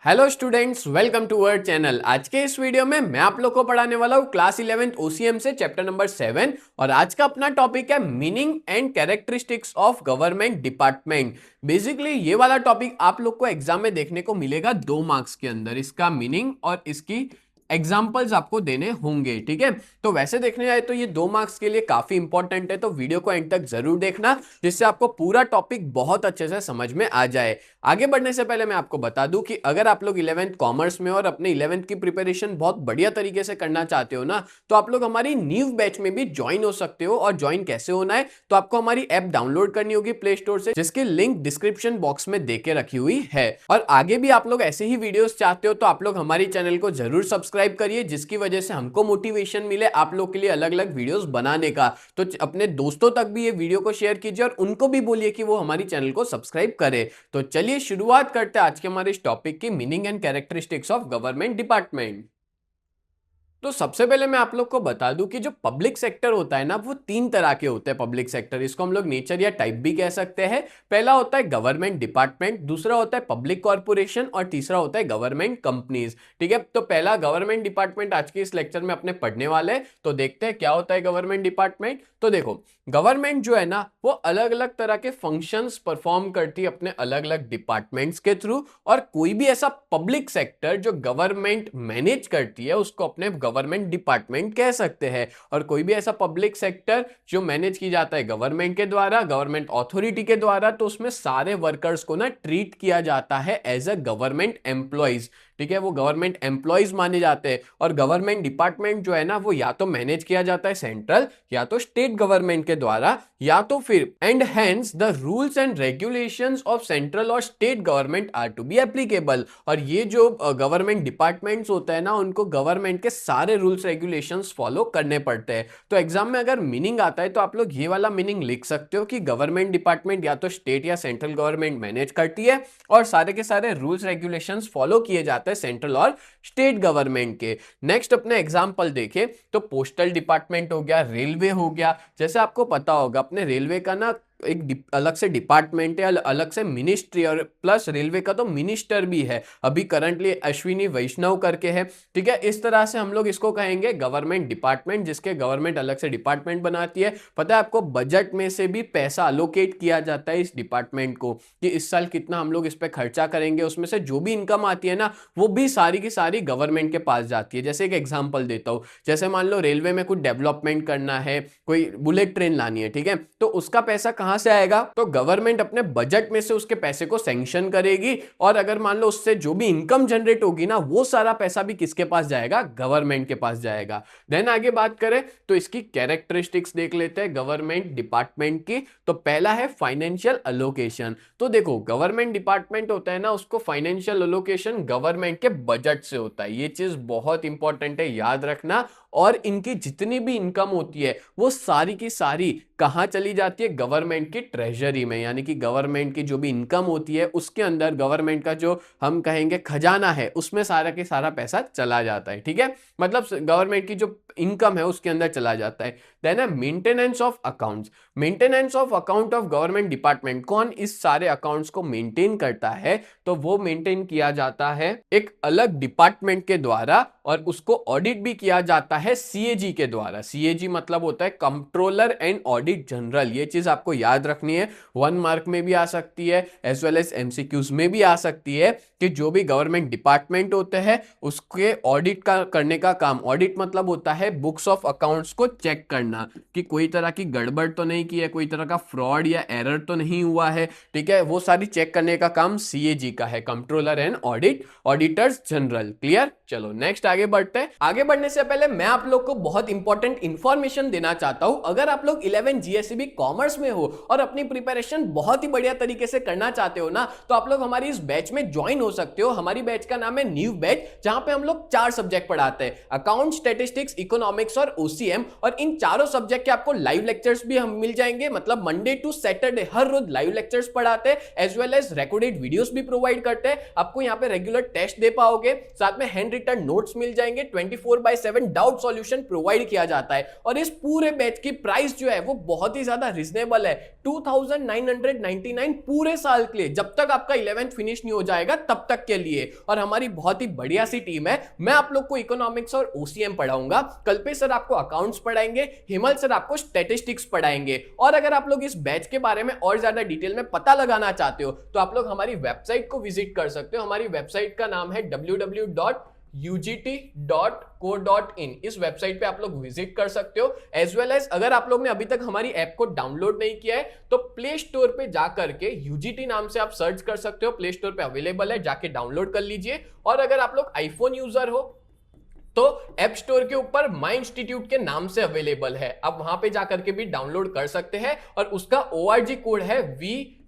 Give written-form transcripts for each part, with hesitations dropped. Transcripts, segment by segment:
Hello students, welcome to our channel. आज के इस वीडियो में मैं आप लोग को पढ़ाने वाला हूँ क्लास 11th ओसीएम से चैप्टर नंबर 7 और आज का अपना टॉपिक है meaning and characteristics of government department. Basically ये वाला टॉपिक आप लोग को एग्जाम में देखने को मिलेगा 2 मार्क्स के अंदर। इसका मीनिंग और इसकी एग्जाम्पल्स आपको देने होंगे, ठीक है। तो वैसे देखने जाए तो ये 2 मार्क्स के लिए काफी इंपॉर्टेंट है, तो वीडियो को एंड तक जरूर देखना जिससे आपको पूरा टॉपिक बहुत अच्छे से समझ में आ जाए। आगे बढ़ने से पहले मैं आपको बता दूं कि अगर आप लोग 11th कॉमर्स में और अपने 11th की प्रिपरेशन बहुत बढ़िया तरीके से करना चाहते हो ना, तो आप लोग हमारी न्यू बैच में भी ज्वाइन हो सकते हो। और ज्वाइन कैसे होना है, तो आपको हमारी ऐप डाउनलोड करनी होगी प्ले स्टोर से, जिसकी लिंक डिस्क्रिप्शन बॉक्स में देके रखी हुई है। और आगे भी आप लोग ऐसे ही वीडियोस चाहते हो तो आप लोग हमारी चैनल को जरूर सब्सक्राइब करिए, जिसकी वजह से हमको मोटिवेशन मिले आप लोग के लिए अलग अलग वीडियोस बनाने का। तो अपने दोस्तों तक भी ये वीडियो को शेयर कीजिए और उनको भी बोलिए कि वो हमारी चैनल को सब्सक्राइब करें। तो चलिए शुरुआत करते हैं आज के हमारे इस टॉपिक की meaning and characteristics of government department. तो सबसे पहले मैं आप लोग को बता दूं कि जो पब्लिक सेक्टर होता है ना, वो 3 तरह के होते हैं पब्लिक सेक्टर। इसको हम लोग नेचर या टाइप भी कह सकते हैं। पहला होता है गवर्नमेंट डिपार्टमेंट, दूसरा होता है पब्लिक कॉर्पोरेशन और तीसरा होता है गवर्नमेंट कंपनीज, ठीक है। तो पहला गवर्नमेंट डिपार्टमेंट आज के इस लेक्चर में अपने पढ़ने वाले हैं। तो देखते हैं क्या होता है गवर्नमेंट डिपार्टमेंट। तो देखो, गवर्नमेंट जो है ना, वो अलग अलग तरह के फंक्शंस परफॉर्म करती है अपने अलग अलग डिपार्टमेंट्स के थ्रू। और कोई भी ऐसा पब्लिक सेक्टर जो गवर्नमेंट मैनेज करती है उसको अपने गवर्नमेंट डिपार्टमेंट कह सकते हैं। और कोई भी ऐसा पब्लिक सेक्टर जो मैनेज की जाता है गवर्नमेंट के द्वारा, गवर्नमेंट अथॉरिटी के द्वारा, तो उसमें सारे वर्कर्स को ना ट्रीट किया जाता है एज अ गवर्नमेंट एम्प्लॉइज, ठीक है। वो गवर्नमेंट एम्प्लॉइज माने जाते हैं। और गवर्नमेंट डिपार्टमेंट जो है ना, वो या तो मैनेज किया जाता है सेंट्रल या तो स्टेट गवर्नमेंट के द्वारा, या तो फिर and hence the rules and regulations of central और state government are to be applicable. और ये जो गवर्नमेंट डिपार्टमेंट्स होते हैं ना, उनको गवर्नमेंट के सारे रूल्स रेगुलेशंस फॉलो करने पड़ते हैं। तो एग्जाम में अगर मीनिंग आता है तो आप लोग ये वाला मीनिंग लिख सकते हो कि गवर्नमेंट डिपार्टमेंट या तो स्टेट या सेंट्रल गवर्नमेंट मैनेज करती है और सारे के सारे रूल्स रेगुलेशंस फॉलो किए जाते हैं सेंट्रल और स्टेट गवर्नमेंट के। नेक्स्ट अपने एग्जांपल देखें तो पोस्टल डिपार्टमेंट हो गया, रेलवे हो गया। जैसे आपको पता होगा अपने रेलवे का ना एक अलग से डिपार्टमेंट है, अलग से मिनिस्ट्री, और प्लस रेलवे का तो मिनिस्टर भी है। अभी करंटली अश्विनी वैष्णव करके है, ठीक है। इस तरह से हम लोग इसको कहेंगे गवर्नमेंट डिपार्टमेंट, जिसके गवर्नमेंट अलग से डिपार्टमेंट बनाती है। पता है आपको, बजट में से भी पैसा अलोकेट किया जाता है इस डिपार्टमेंट को कि इस साल कितना हम लोग इस पर खर्चा करेंगे। उसमें से जो भी इनकम आती है ना, वो भी सारी की सारी गवर्नमेंट के पास जाती है। जैसे एक एग्जांपल देता हूं, जैसे मान लो रेलवे में कुछ डेवलपमेंट करना है, कोई बुलेट ट्रेन लानी है, ठीक है। तो उसका पैसा कहां से आएगा, तो गवर्नमेंट अपने बजट में से उसके पैसे को सैंक्शन करेगी। और अगर मान लो उससे जो भी इनकम जनरेट होगी ना, वो सारा पैसा भी किसके पास जाएगा, गवर्नमेंट के पास जाएगा। देन आगे बात करें तो इसकी कैरेक्टरिस्टिक्स देख लेते हैं गवर्नमेंट डिपार्टमेंट की। तो पहला है फाइनेंशियल अलोकेशन। तो देखो, गवर्नमेंट डिपार्टमेंट होता है ना, उसको फाइनेंशियल अलोकेशन गवर्नमेंट के बजट से होता है। ये चीज बहुत इंपॉर्टेंट है, याद रखना। और इनकी जितनी भी इनकम होती है वो सारी की सारी कहां चली जाती है, गवर्नमेंट की ट्रेजरी में। यानी कि गवर्नमेंट की जो भी इनकम होती है उसके अंदर गवर्नमेंट का जो हम कहेंगे खजाना है, उसमें सारा के सारा पैसा चला जाता है, ठीक है। मतलब गवर्नमेंट की जो इनकम है उसके अंदर चला जाता है। देन है maintenance of accounts. Maintenance of account of government department, कौन इस सारे अकाउंट्स को मेंटेन करता है, तो वो मेंटेन किया जाता है एक अलग डिपार्टमेंट के द्वारा। और उसको ऑडिट भी किया जाता है सीएजी के द्वारा। सीएजी मतलब होता है कंट्रोलर एंड ऑडिट जनरल। ये चीज आपको याद रखनी है, 1 मार्क में भी आ सकती है एज वेल एज एमसीक्यूज में भी आ सकती है कि जो भी गवर्नमेंट डिपार्टमेंट होते हैं उसके ऑडिट का करने का काम। ऑडिट मतलब होता है बुक्स ऑफ अकाउंट्स को चेक करना कि कोई तरह की गड़बड़ तो नहीं की है, कोई तरह का फ्रॉड या एरर तो नहीं हुआ है, ठीक है। वो सारी चेक करने का काम सीएजी का है, controller and auditors general. Clear. चलो नेक्स्ट आगे बढ़ते हैं। आगे बढ़ने से पहले मैं आप लोग को बहुत इंपॉर्टेंट इंफॉर्मेशन देना चाहता हूं। अगर आप लोग 11 जीएसईबी कॉमर्स में हो और अपनी प्रिपरेशन बहुत ही बढ़िया तरीके से करना चाहते हो ना, तो आप लोग हमारी इस बैच में ज्वाइन हो सकते हो। हमारी बैच का नाम है न्यू बैच, जहां पे हम लोग 4 सब्जेक्ट पढ़ाते हैं, अकाउंट, स्टैटिस्टिक्स, इकोनॉमिक्स और ओसीएम। और इन चारों सब्जेक्ट के आपको लाइव लेक्चर्स भी हम मिल जाएंगे। मतलब मंडे टू सैटरडे हर रोज लाइव लेक्चर्स पढ़ाते हैं, as well as recorded videos भी प्रोवाइड करते हैं। आपको यहाँ पे रेगुलर टेस्ट दे पाओगे, साथ में हैंड रिटन नोट्स मिल जाएंगे, 24/7 डाउट सॉल्यूशन प्रोवाइड किया जाता है और इस पूरे बैच की प्राइस जो है वो बहुत ही ज्यादा रिजनेबल है, 2999 पूरे साल के लिए, जब तक आपका 11th फिनिश नहीं हो जाएगा तब तक के लिए। और हमारी बहुत ही बढ़िया सी टीम है, मैं आप लोग को इकोनॉमिक्स और ओसीएम पढ़ाऊंगा, कल्पेश सर आपको अकाउंट्स पढ़ाएंगे, हिमल सर आपको स्टैटिस्टिक्स पढ़ाएंगे। और अगर आप लोग इस बैच के बारे में और ज्यादा डिटेल में पता लगाना चाहते हो तो आप लोग हमारी वेबसाइट को विजिट कर सकते हो। हमारी वेबसाइट का नाम है www.ugt.co.in। इस वेबसाइट पे आप लोग विजिट कर सकते हो। एज वेल एज अगर आप लोग ने अभी तक हमारी ऐप को डाउनलोड नहीं किया है तो प्ले स्टोर पे जाकर के UGT नाम से आप सर्च कर सकते हो, प्ले स्टोर पे अवेलेबल है, जाके डाउनलोड कर लीजिए। और अगर आप लोग आईफोन यूजर हो तो ऐप स्टोर के ऊपर माई इंस्टीट्यूट के नाम से अवेलेबल है, आप वहां पे जाकर के भी डाउनलोड कर सकते हैं। और उसका ORG कोड है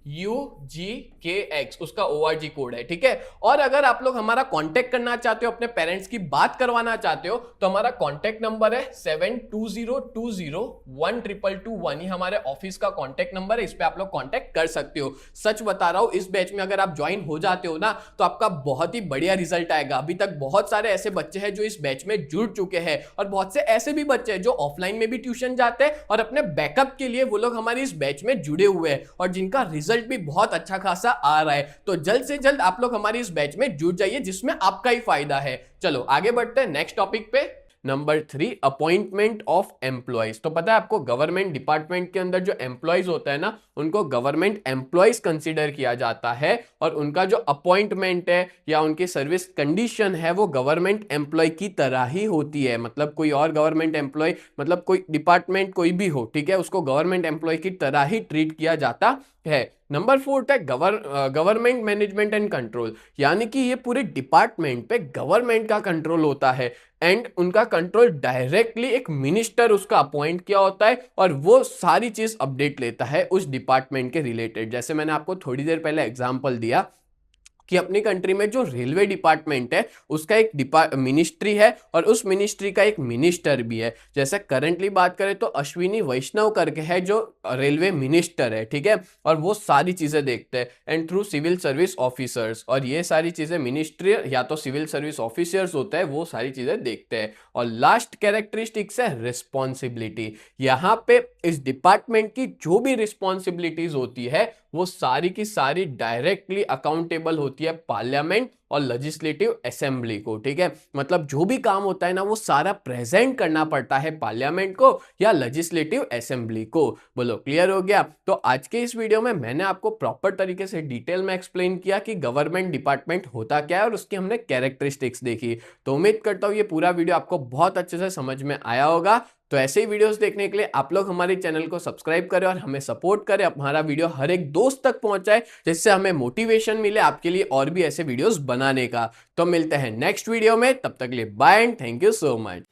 VUGKX, उसका ORG कोड है, ठीक है। और अगर आप लोग हमारा कांटेक्ट करना चाहते हो, अपने पेरेंट्स की बात करवाना चाहते हो तो हमारा कांटेक्ट नंबर है 7202012221, ये हमारे ऑफिस का कांटेक्ट नंबर है, इस पे आप लोग कांटेक्ट कर सकते हो। सच बता रहा हूं, इस बैच में अगर आप ज्वाइन हो जाते हो ना तो आपका बहुत ही बढ़िया रिजल्ट आएगा। अभी तक बहुत सारे ऐसे बच्चे हैं जो इस बैच में जुड़ चुके हैं और बहुत से ऐसे भी बच्चे हैं जो ऑफलाइन में भी ट्यूशन जाते हैं और अपने बैकअप के लिए वो लोग हमारी इस बैच में जुड़े हुए हैं और जिनका रिजल्ट भी बहुत अच्छा खासा आ रहा है। तो जल्द से जल्द आप लोग हमारी इस बैच में जुड़ जाइए जिसमें आपका ही फायदा है। चलो आगे बढ़ते हैं नेक्स्ट टॉपिक पे। Number 3, appointment of employees. तो पता है आपको, गवर्नमेंट डिपार्टमेंट के अंदर जो एम्प्लॉयज होता है ना, उनको गवर्नमेंट एम्प्लॉयज कंसीडर किया जाता है और उनका जो अपॉइंटमेंट है या उनकी सर्विस कंडीशन है वो गवर्नमेंट एम्प्लॉय की तरह ही होती है। मतलब कोई और गवर्नमेंट एम्प्लॉय, मतलब कोई डिपार्टमेंट कोई भी हो, ठीक है, उसको गवर्नमेंट एम्प्लॉय की तरह ही ट्रीट किया जाता है। नंबर 4 है गवर्नमेंट मैनेजमेंट एंड कंट्रोल, यानी कि ये पूरे डिपार्टमेंट पे गवर्नमेंट का कंट्रोल होता है एंड उनका कंट्रोल डायरेक्टली एक मिनिस्टर उसका अपॉइंट किया होता है और वो सारी चीज अपडेट लेता है उस डिपार्टमेंट के रिलेटेड। जैसे मैंने आपको थोड़ी देर पहले एग्जांपल दिया कि अपनी कंट्री में जो रेलवे डिपार्टमेंट है उसका एक मिनिस्ट्री है और उस मिनिस्ट्री का एक मिनिस्टर भी है। जैसे करंटली बात करें तो अश्विनी वैष्णव करके है जो रेलवे मिनिस्टर है, ठीक है, और वो सारी चीजें देखते हैं and through civil service officers, और ये सारी चीजें मिनिस्ट्री या तो सिविल सर्विस ऑफिसर्स होते हैं, वो सारी चीजें देखते हैं। और लास्ट कैरेक्टरिस्टिक्स है रिस्पॉन्सिबिलिटी। यहाँ पे इस डिपार्टमेंट की जो भी रिस्पॉन्सिबिलिटीज होती है वो सारी की सारी डायरेक्टली अकाउंटेबल होती है पार्लियामेंट और लेजिस्लेटिव असेंबली को, ठीक है। मतलब जो भी काम होता है ना वो सारा प्रेजेंट करना पड़ता है पार्लियामेंट को या लेजिस्लेटिव असेंबली को। बोलो क्लियर हो गया? तो आज के इस वीडियो में मैंने आपको प्रॉपर तरीके से डिटेल में एक्सप्लेन किया कि गवर्नमेंट डिपार्टमेंट होता क्या है और उसकी हमने कैरेक्टरिस्टिक्स देखी। तो उम्मीद करता हूँ ये पूरा वीडियो आपको बहुत अच्छे से समझ में आया होगा। तो ऐसे ही वीडियोस देखने के लिए आप लोग हमारे चैनल को सब्सक्राइब करें और हमें सपोर्ट करें, हमारा वीडियो हर एक दोस्त तक पहुंचाए जिससे हमें मोटिवेशन मिले आपके लिए और भी ऐसे वीडियोस बनाने का। तो मिलते हैं नेक्स्ट वीडियो में, तब तक के लिए bye and thank you so much.